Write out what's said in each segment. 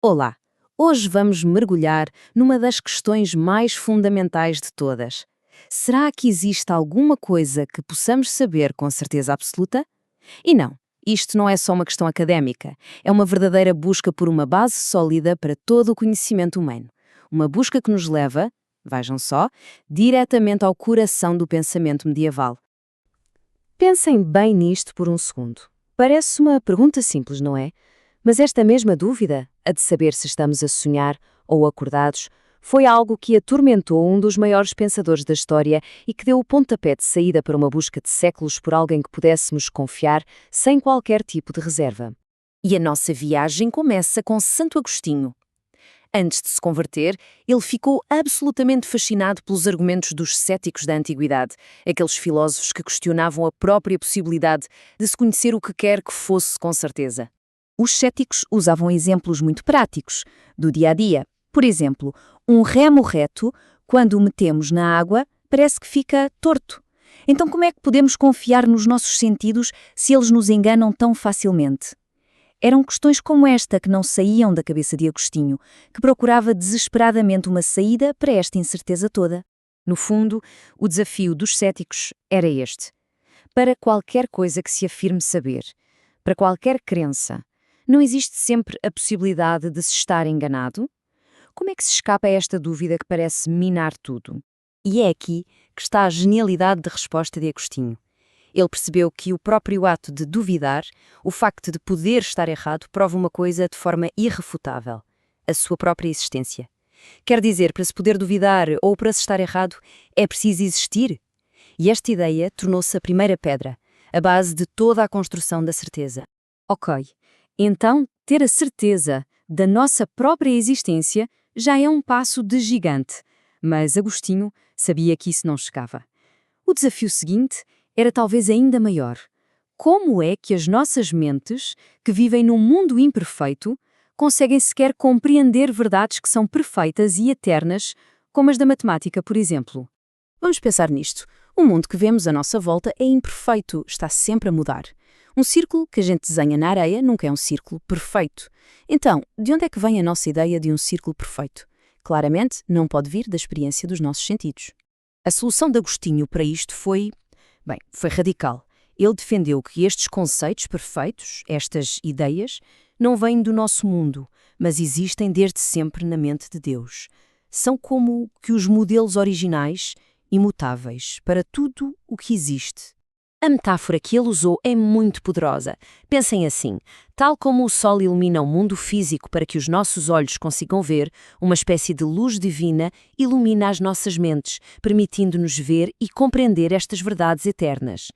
Olá! Hoje vamos mergulhar numa das questões mais fundamentais de todas. Será que existe alguma coisa que possamos saber com certeza absoluta? E não, isto não é só uma questão académica, é uma verdadeira busca por uma base sólida para todo o conhecimento humano. Uma busca que nos leva, vejam só, diretamente ao coração do pensamento medieval. Pensem bem nisto por um segundo. Parece uma pergunta simples, não é? Mas esta mesma dúvida, a de saber se estamos a sonhar ou acordados, foi algo que atormentou um dos maiores pensadores da história e que deu o pontapé de saída para uma busca de séculos por alguém que pudéssemos confiar sem qualquer tipo de reserva. E a nossa viagem começa com Santo Agostinho. Antes de se converter, ele ficou absolutamente fascinado pelos argumentos dos céticos da antiguidade, aqueles filósofos que questionavam a própria possibilidade de se conhecer o que quer que fosse com certeza. Os céticos usavam exemplos muito práticos, do dia a dia. Por exemplo, um remo reto, quando o metemos na água, parece que fica torto. Então como é que podemos confiar nos nossos sentidos se eles nos enganam tão facilmente? Eram questões como esta que não saíam da cabeça de Agostinho, que procurava desesperadamente uma saída para esta incerteza toda. No fundo, o desafio dos céticos era este. Para qualquer coisa que se afirme saber, para qualquer crença, não existe sempre a possibilidade de se estar enganado? Como é que se escapa a esta dúvida que parece minar tudo? E é aqui que está a genialidade da resposta de Agostinho. Ele percebeu que o próprio ato de duvidar, o facto de poder estar errado, prova uma coisa de forma irrefutável: a sua própria existência. Quer dizer, para se poder duvidar ou para se estar errado, é preciso existir. E esta ideia tornou-se a primeira pedra, a base de toda a construção da certeza. Ok. Então, ter a certeza da nossa própria existência já é um passo de gigante, mas Agostinho sabia que isso não chegava. O desafio seguinte era talvez ainda maior. Como é que as nossas mentes, que vivem num mundo imperfeito, conseguem sequer compreender verdades que são perfeitas e eternas, como as da matemática, por exemplo? Vamos pensar nisto. O mundo que vemos à nossa volta é imperfeito, está sempre a mudar. Um círculo que a gente desenha na areia nunca é um círculo perfeito. Então, de onde é que vem a nossa ideia de um círculo perfeito? Claramente, não pode vir da experiência dos nossos sentidos. A solução de Agostinho para isto foi radical. Ele defendeu que estes conceitos perfeitos, estas ideias, não vêm do nosso mundo, mas existem desde sempre na mente de Deus. São como que os modelos originais, imutáveis, para tudo o que existe. A metáfora que ele usou é muito poderosa. Pensem assim, tal como o sol ilumina o mundo físico para que os nossos olhos consigam ver, uma espécie de luz divina ilumina as nossas mentes, permitindo-nos ver e compreender estas verdades eternas.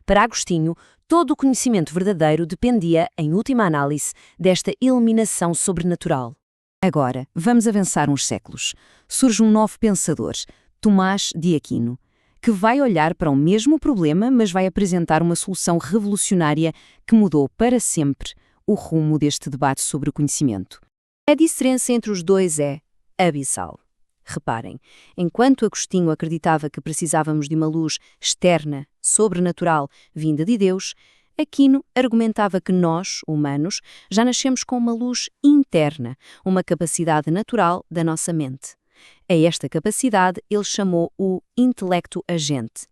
Para Agostinho, todo o conhecimento verdadeiro dependia, em última análise, desta iluminação sobrenatural. Agora, vamos avançar uns séculos. Surge um novo pensador, Tomás de Aquino, que vai olhar para o mesmo problema, mas vai apresentar uma solução revolucionária que mudou para sempre o rumo deste debate sobre o conhecimento. A diferença entre os dois é abissal. Reparem, enquanto Agostinho acreditava que precisávamos de uma luz externa, sobrenatural, vinda de Deus, Aquino argumentava que nós, humanos, já nascemos com uma luz interna, uma capacidade natural da nossa mente. A esta capacidade ele chamou o intelecto agente.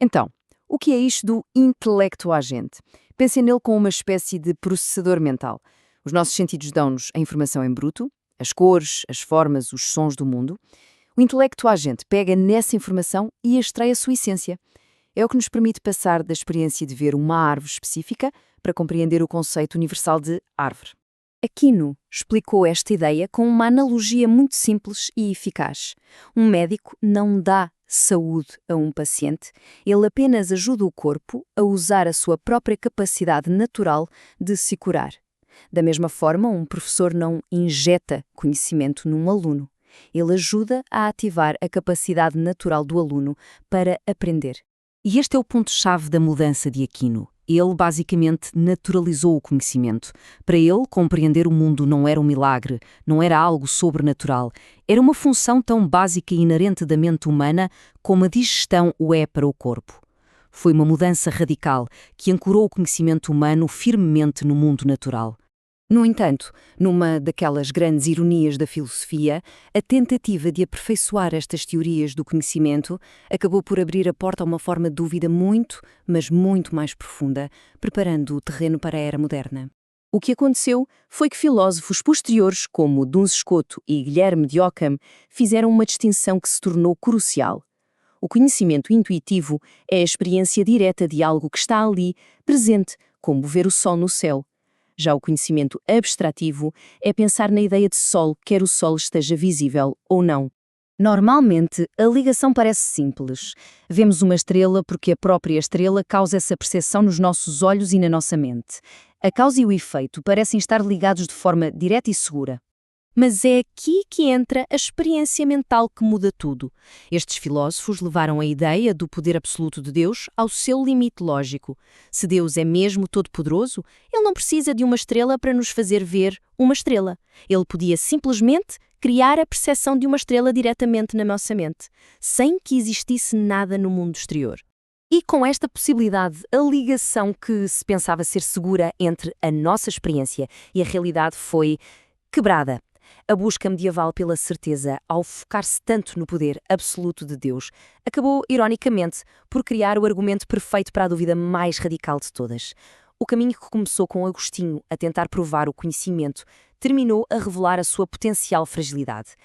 Então, o que é isto do intelecto agente? Pensem nele como uma espécie de processador mental. Os nossos sentidos dão-nos a informação em bruto, as cores, as formas, os sons do mundo. O intelecto agente pega nessa informação e extrai a sua essência. É o que nos permite passar da experiência de ver uma árvore específica para compreender o conceito universal de árvore. Aquino explicou esta ideia com uma analogia muito simples e eficaz. Um médico não dá saúde a um paciente, ele apenas ajuda o corpo a usar a sua própria capacidade natural de se curar. Da mesma forma, um professor não injeta conhecimento num aluno. Ele ajuda a ativar a capacidade natural do aluno para aprender. E este é o ponto-chave da mudança de Aquino. Ele basicamente naturalizou o conhecimento. Para ele, compreender o mundo não era um milagre, não era algo sobrenatural. Era uma função tão básica e inerente da mente humana como a digestão o é para o corpo. Foi uma mudança radical que ancorou o conhecimento humano firmemente no mundo natural. No entanto, numa daquelas grandes ironias da filosofia, a tentativa de aperfeiçoar estas teorias do conhecimento acabou por abrir a porta a uma forma de dúvida muito, mas muito mais profunda, preparando o terreno para a era moderna. O que aconteceu foi que filósofos posteriores, como Duns Scoto e Guilherme de Ockham, fizeram uma distinção que se tornou crucial. O conhecimento intuitivo é a experiência direta de algo que está ali, presente, como ver o sol no céu. Já o conhecimento abstrativo é pensar na ideia de sol, quer o sol esteja visível ou não. Normalmente, a ligação parece simples. Vemos uma estrela porque a própria estrela causa essa percepção nos nossos olhos e na nossa mente. A causa e o efeito parecem estar ligados de forma direta e segura. Mas é aqui que entra a experiência mental que muda tudo. Estes filósofos levaram a ideia do poder absoluto de Deus ao seu limite lógico. Se Deus é mesmo todo-poderoso, ele não precisa de uma estrela para nos fazer ver uma estrela. Ele podia simplesmente criar a percepção de uma estrela diretamente na nossa mente, sem que existisse nada no mundo exterior. E com esta possibilidade, a ligação que se pensava ser segura entre a nossa experiência e a realidade foi quebrada. A busca medieval pela certeza, ao focar-se tanto no poder absoluto de Deus, acabou, ironicamente, por criar o argumento perfeito para a dúvida mais radical de todas. O caminho que começou com Agostinho a tentar provar o conhecimento terminou a revelar a sua potencial fragilidade.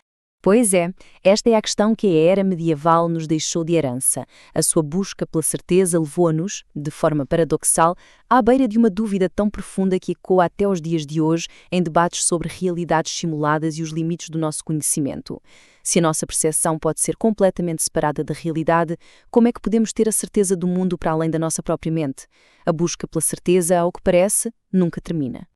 Pois é, esta é a questão que a era medieval nos deixou de herança. A sua busca pela certeza levou-nos, de forma paradoxal, à beira de uma dúvida tão profunda que ecoa até os dias de hoje em debates sobre realidades simuladas e os limites do nosso conhecimento. Se a nossa percepção pode ser completamente separada da realidade, como é que podemos ter a certeza do mundo para além da nossa própria mente? A busca pela certeza, ao que parece, nunca termina.